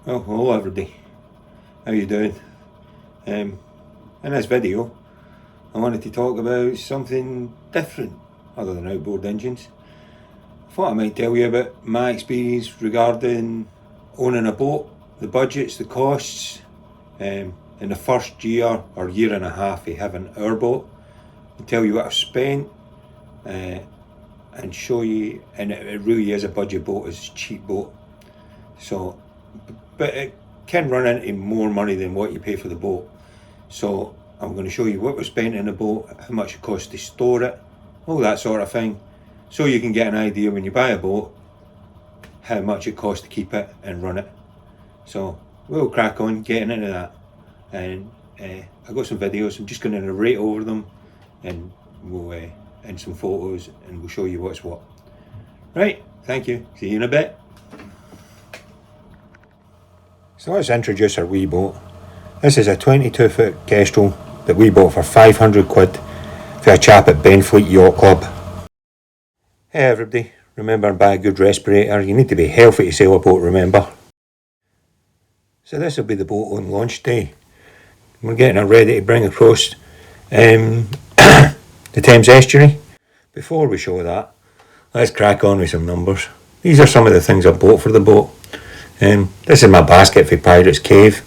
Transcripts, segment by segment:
Well, hello everybody, how you doing? In this video I wanted to talk about something different other than outboard engines. I thought I might tell you about my experience regarding owning a boat, the budgets, the costs, in the first year or year and a half of having our boat, and tell you what I've spent, and show you, and it really is a budget boat, it's a cheap boat. So, but it can run into more money than what you pay for the boat. So I'm going to show you what we spent in the boat, how much it costs to store it, all that sort of thing, so you can get an idea when you buy a boat how much it costs to keep it and run it. So we'll crack on getting into that, and I've got some videos. I'm just going to narrate over them, and we'll and some photos, and we'll show you what's what. Right, thank you, see you in a bit. So let's introduce our wee boat. This is a 22-foot Kestrel that we bought for 500 quid for a chap at Benfleet Yacht Club. Hey everybody, remember to buy a good respirator. You need to be healthy to sail a boat, remember. So this will be the boat on launch day. We're getting it ready to bring across the Thames estuary. Before we show that, let's crack on with some numbers. These are some of the things I bought for the boat. This is my basket for Pirates Cave,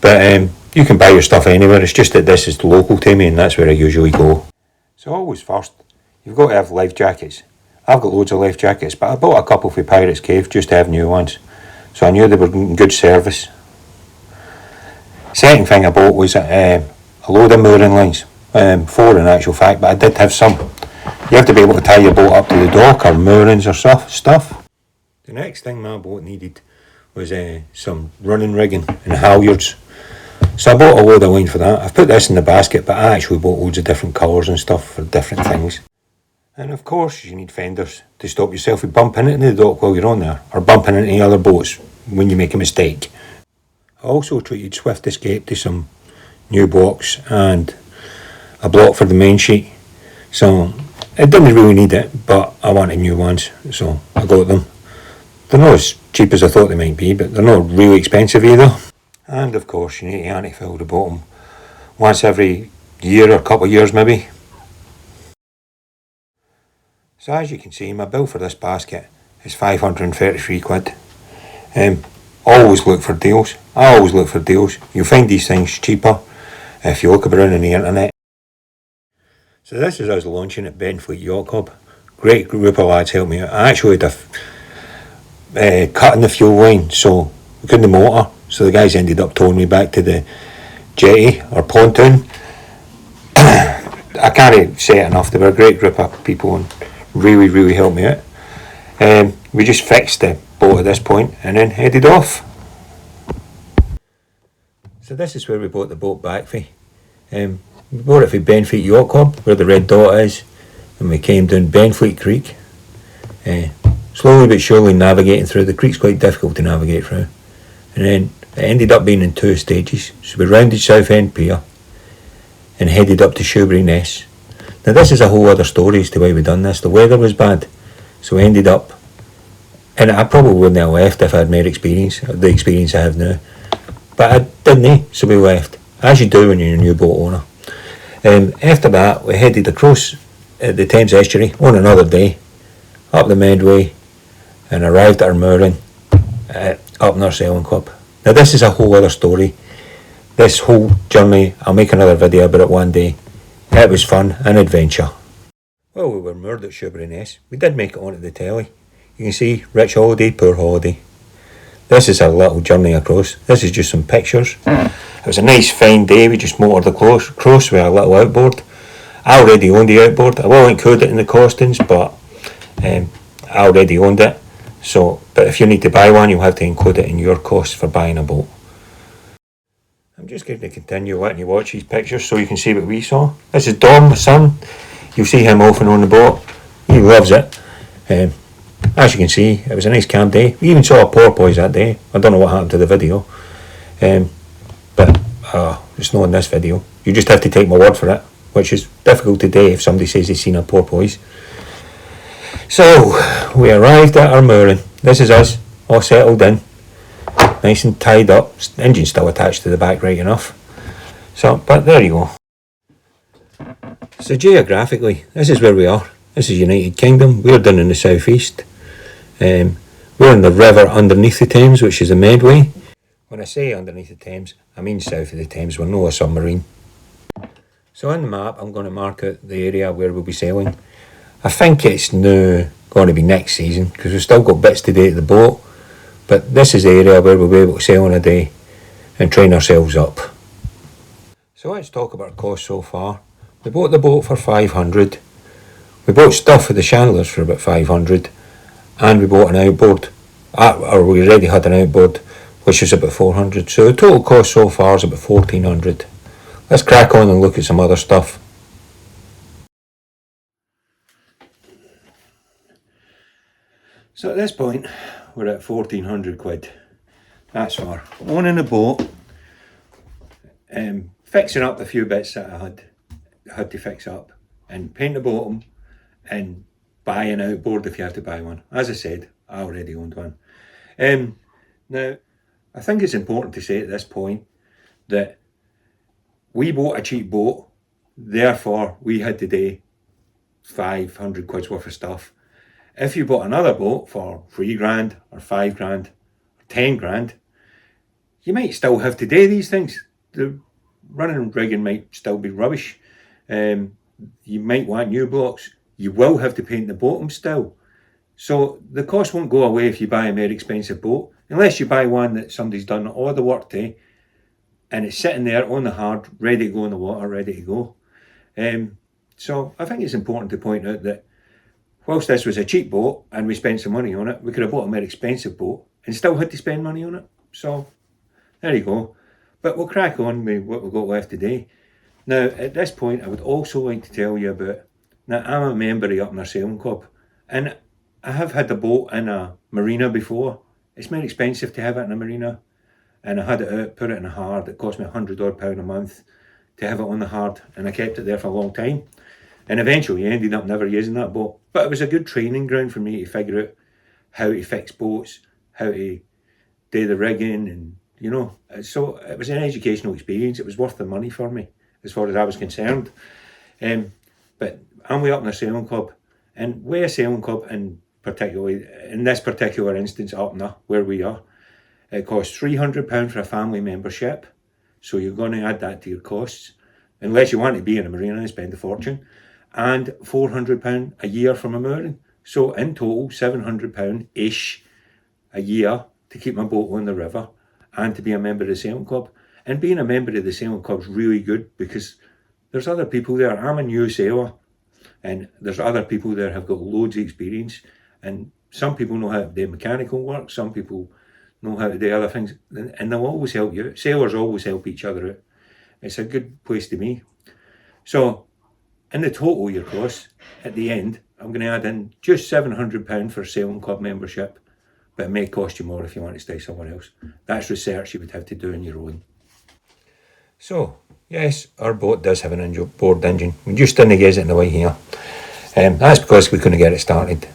but you can buy your stuff anywhere. It's just that this is local to me and that's where I usually go. So always first, you've got to have life jackets. I've got loads of life jackets, but I bought a couple for Pirates Cave just to have new ones, so I knew they were in good service. Second thing I bought was a load of mooring lines, 4 in actual fact, but I did have some. You have to be able to tie your boat up to the dock or moorings or stuff. The next thing my boat needed was some running rigging and halyards. So I bought a load of line for that. I've put this in the basket, but I actually bought loads of different colours and stuff for different things. And of course you need fenders to stop yourself from bumping into the dock while you're on there, or bumping into other boats when you make a mistake. I also treated Swift Escape to some new blocks and a block for the main sheet. So it didn't really need it, but I wanted new ones, so I got them. They're not as cheap as I thought they might be, but they're not really expensive either. And of course you need to anti-fill the bottom once every year or a couple of years maybe. So as you can see, my bill for this basket is 533 quid. Always look for deals. I always look for deals. You'll find these things cheaper if you look around on the internet. So this is us launching at Benfleet Yacht Club. Great group of lads helped me out. I actually had cutting the fuel line, so we couldn't motor, so the guys ended up towing me back to the jetty or pontoon. I can't say it enough, they were a great group of people and really helped me out. We just fixed the boat at this point and then headed off. So this is where we bought the boat back for. We bought it for Benfleet Yacht Club, where the red dot is, and we came down Benfleet Creek. Slowly but surely navigating through. The creek's quite difficult to navigate through. And then it ended up being in 2 stages. So we rounded Southend Pier and headed up to Shoebury Ness. Now this is a whole other story as to why we done this. The weather was bad, so we ended up, and I probably wouldn't have left if I had more experience, the experience I have now. But I didn't, so we left, as you do when you're a new boat owner. After that, we headed across the Thames estuary on another day, up the Medway, and arrived at our mooring up in our sailing club. Now this is a whole other story. This whole journey, I'll make another video about it one day. It was fun and adventure. Well, we were moored at Shoebury Ness. We did make it onto the telly. You can see rich holiday, poor holiday. This is a little journey across. This is just some pictures. It was a nice fine day. We just motored across with a little outboard. I already owned the outboard. I will include it in the costings, but I already owned it. So, but if you need to buy one, you'll have to include it in your cost for buying a boat. I'm just going to continue letting you watch these pictures so you can see what we saw. This is Dom, my son. You'll see him often on the boat. He loves it. As you can see, it was a nice calm day. We even saw a porpoise that day. I don't know what happened to the video. But it's not in this video. You just have to take my word for it, which is difficult today if somebody says they've seen a porpoise. So, we arrived at our mooring. This is us, all settled in. nice and tied up. Engine's still attached to the back right enough. So, but there you go. So geographically, this is where we are. This is United Kingdom. We're down in the southeast. We're in the river underneath the Thames, which is the Medway. When I say underneath the Thames, I mean south of the Thames. We're not a submarine. So on the map, I'm going to mark out the area where we'll be sailing. I think it's now going to be next season because we've still got bits to do at the boat. But this is the area where we'll be able to sail in a day and train ourselves up. So let's talk about costs so far. We bought the boat for 500. We bought stuff for the chandlers for about 500. And we bought an outboard. Or we already had an outboard, which was about 400. So the total cost so far is about 1400. Let's crack on and look at some other stuff. So at this point, we're at 1400 quid. That's for owning a boat, fixing up a few bits that I had to fix up, and paint the bottom, and buy an outboard if you have to buy one. As I said, I already owned one. Now, I think it's important to say at this point that we bought a cheap boat, therefore we had to do 500 quid's worth of stuff. If you bought another boat for 3 grand or 5 grand or 10 grand, you might still have to do these things. The running and rigging might still be rubbish. You might want new blocks. You will have to paint the bottom still. So the cost won't go away if you buy a more expensive boat, unless you buy one that somebody's done all the work to, and it's sitting there on the hard, ready to go in the water, ready to go. So I think it's important to point out that whilst this was a cheap boat and we spent some money on it, we could have bought a more expensive boat and still had to spend money on it. So there you go. But we'll crack on with what we've got left today. Now, at this point, I would also like to tell you about, now I'm a member of Up in our Sailing Club, and I have had a boat in a marina before. It's more expensive to have it in a marina, and I had it out, put it in a hard. It cost me £100 odd a month to have it on the hard, and I kept it there for a long time. And eventually I ended up never using that boat. But it was a good training ground for me to figure out how to fix boats, how to do the rigging, and you know. So it was an educational experience. It was worth the money for me, as far as I was concerned. But I'm way Up in a Sailing Club. And with a sailing club, and particularly in this particular instance, up in where we are, it costs £300 for a family membership. So you're going to add that to your costs, unless you want to be in a marina and spend a fortune. And £400 a year from a mooring. So in total, £700-ish a year to keep my boat on the river and to be a member of the sailing club. And being a member of the sailing club is really good because there's other people there. I'm a new sailor, and there's other people there who have got loads of experience. And some people know how to do mechanical work, some people know how to do other things, and they'll always help you. Sailors always help each other out. It's a good place to be. So, in the total year cost, at the end, I'm going to add in just £700 for a sailing club membership, but it may cost you more if you want to stay somewhere else. That's research you would have to do on your own. So, yes, our boat does have an inboard engine. We just didn't use it in the way here. That's because we couldn't get it started.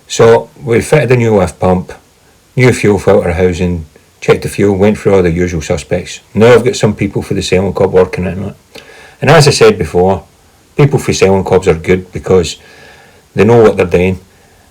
So, we fitted a new lift pump, new fuel filter housing, checked the fuel, went through all the usual suspects. Now I've got some people for the sailing club working on it. And as I said before, people for sailing clubs are good because they know what they're doing.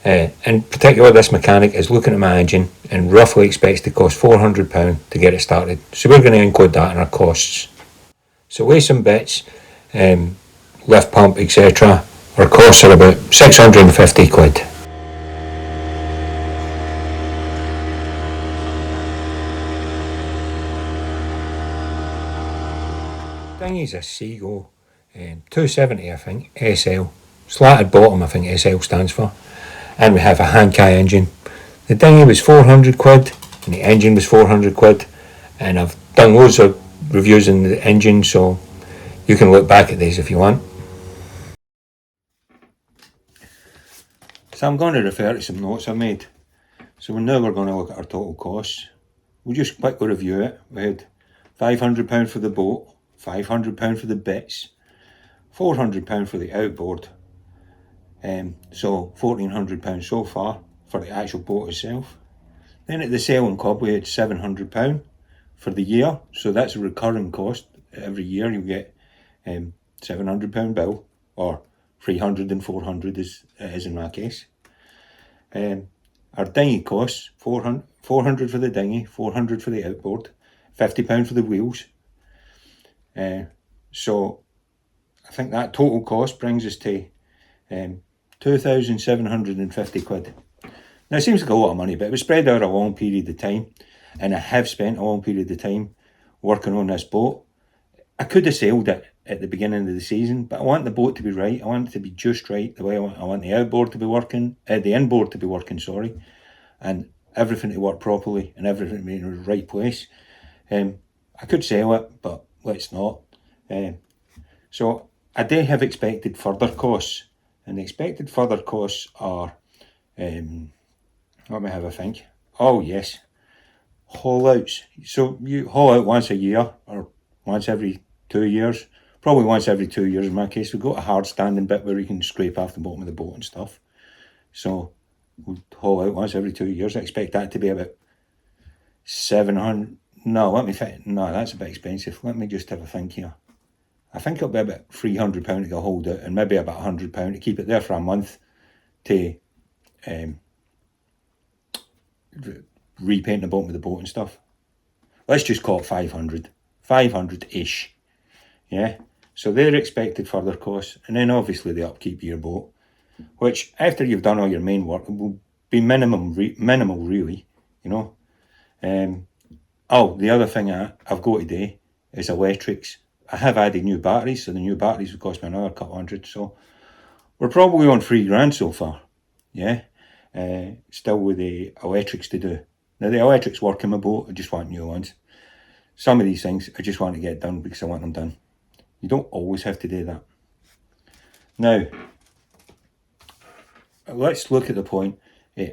In particular, this mechanic is looking at my engine and roughly expects to cost £400 to get it started. So we're going to include that in our costs. So with some bits, lift pump, etc., our costs are about 650 quid. Dinghy's a Seagull 270, I think, SL. Slatted bottom, I think SL stands for. And we have a Hankai engine. The dinghy was 400 quid and the engine was 400 quid. And I've done loads of reviews on the engine, so you can look back at these if you want. So I'm going to refer to some notes I made. So now we're going to look at our total costs. We'll just quickly review it. We had £500 for the boat, £500 for the bits, £400 for the outboard. So £1,400 so far for the actual boat itself. Then at the Sailing Club we had £700 for the year, so that's a recurring cost. Every year you get £700 bill, or 300 and 400 as it is in my case. Our dinghy costs 400 for the dinghy, 400 for the outboard, £50 for the wheels. So I think that total cost brings us to £2,750. Now it seems like a lot of money, but it was spread out a long period of time, and I have spent a long period of time working on this boat. I could have sailed it at the beginning of the season, but I want the boat to be right. I want it to be just right, the way I want the outboard to be working, the inboard to be working, sorry, and everything to work properly and everything to be in the right place. I could sail it, but let's not. So I do have expected further costs, and the expected further costs are, let me have a think. Oh yes, haul outs. So you haul out once a year or once every 2 years, probably once every 2 years in my case. We've got a hard standing bit where you can scrape off the bottom of the boat and stuff. So we'll haul out once every 2 years. I expect that to be about 700. No, let me think. No, that's a bit expensive. Let me just have a think here. I think it'll be about £300 to go hold it, and maybe about £100 to keep it there for a month to repaint the bottom of the boat and stuff. Let's just call it 500. 500-ish. Yeah. So they're expected further costs, and then obviously the upkeep of your boat, which after you've done all your main work will be minimal really, you know. The other thing I've got today is electrics. I have added new batteries, so the new batteries will cost me another couple hundred. So we're probably on £3,000 so far. Yeah. Still with the electrics to do. Now the electrics work in my boat. I just want new ones. Some of these things I just want to get done because I want them done. You don't always have to do that. Now, let's look at the point.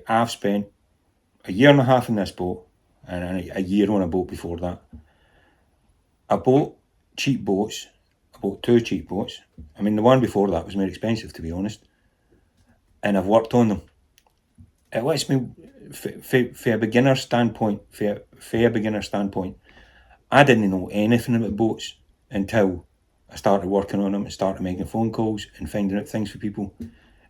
I've spent a year and a half in this boat, and a year on a boat before that. I bought cheap boats. I bought 2 cheap boats. I mean, the one before that was more expensive, to be honest. And I've worked on them. It lets me, for a beginner standpoint, I didn't know anything about boats until I started working on them and started making phone calls and finding out things for people.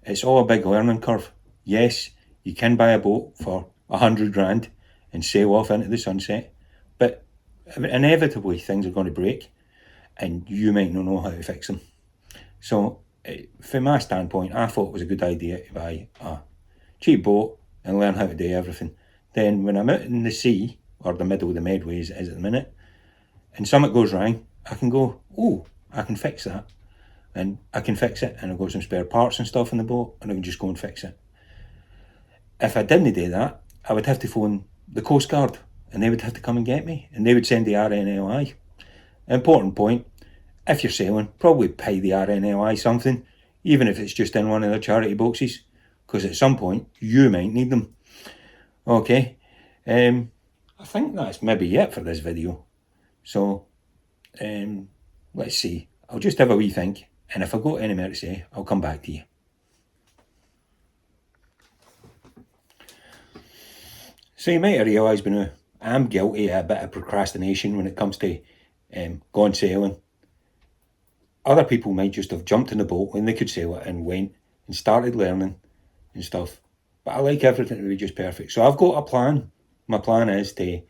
It's all a big learning curve. Yes, you can buy a boat for $100,000 and sail off into the sunset, but inevitably things are going to break and you might not know how to fix them. So from my standpoint, I thought it was a good idea to buy a cheap boat and learn how to do everything. Then when I'm out in the sea, or the middle of the Medway as it is at the minute, and something goes wrong, I can go, oh, I can fix that. And I can fix it, and I've got some spare parts and stuff in the boat, and I can just go and fix it. If I didn't do that, I would have to phone the Coast Guard, and they would have to come and get me, and they would send the RNLI. Important point, if you're sailing, probably pay the RNLI something, even if it's just in one of their charity boxes, because at some point, you might need them. Okay, I think that's maybe it for this video. So, let's see. I'll just have a wee think, and if I've got any more to say, I'll come back to you. So you might have realised by now, I'm guilty of a bit of procrastination when it comes to going sailing. Other people might just have jumped in the boat when they could sail it and went and started learning and stuff. But I like everything to be just perfect. So I've got a plan. My plan is to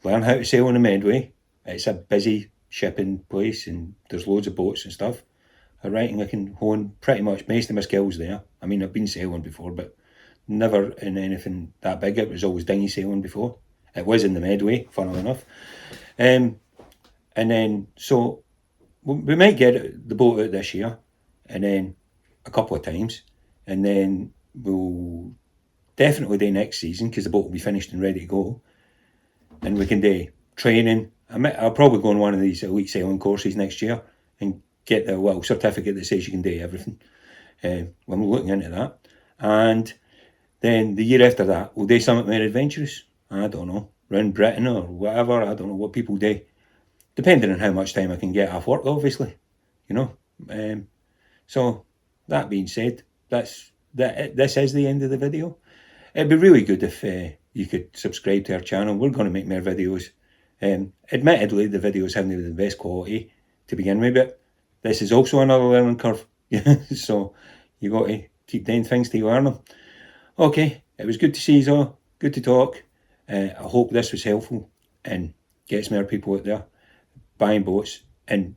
learn how to sail on the Medway. It's a busy shipping place and there's loads of boats and stuff. I reckon I can hone pretty much most of my skills there. I mean, I've been sailing before, but never in anything that big. It was always dinghy sailing before. It was in the Medway, funnily enough. And then, so we might get the boat out this year, and then a couple of times, and then we'll definitely do next season because the boat will be finished and ready to go. And we can do training. I'll probably go on one of these elite sailing courses next year and get the little certificate that says you can do everything. I'm looking into that. And then the year after that, we'll do something more adventurous. I don't know, around Britain or whatever. I don't know what people do. Depending on how much time I can get off work, obviously. You know. So, that being said, this is the end of the video. It'd be really good if you could subscribe to our channel. We're going to make more videos. Admittedly, the videos haven't been the best quality to begin with, but this is also another learning curve. So you got to keep doing things to learn them. Okay, it was good to see you all. Good to talk. I hope this was helpful and gets more people out there buying boats. And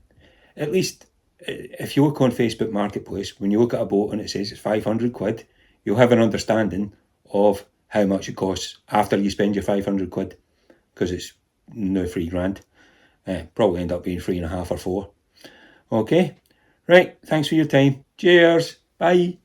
at least if you look on Facebook Marketplace, when you look at a boat and it says it's 500 quid, you'll have an understanding of how much it costs after you spend your 500 quid, because it's no £3,000. Probably end up being 3.5 or 4. Okay, right, thanks for your time. Cheers, bye.